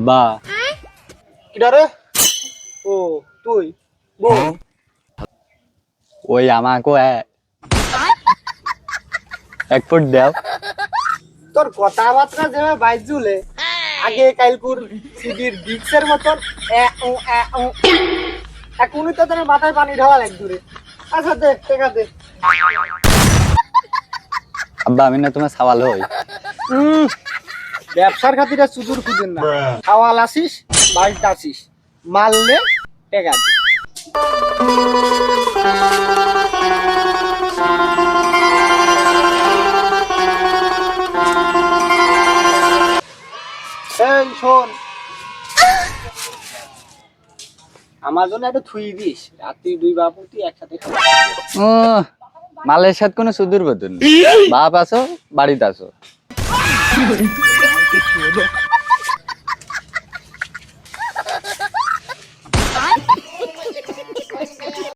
আব্বা কিডা রে? ও তুই বল। ওই আমাকে এক ফুট দাও। তোর কথাবার্তা যেভাবে বাইর জুলে আগে কালকুর সিডির ডিক্সের মতন এখনই তো তোর মাথায় পানি ঢালা লাগ দূরে। আচ্ছা দে টেকা দে। আব্বা আমি না তোমার সওয়াল হই। ব্যবসার খাতিরে সুদূর খুঁজেন না, খাওয়াল আসিস বাড়িতে আসিস, মারলে টেকা দে। এই শোন, আমার জন্য একটু থুই দিস, রাত্রি দুই বাপুতি একসাথে খাবো। ও মালের সাথে কোনো সুদূর বদল নেই। বাপ আসো বাড়িতে আসো।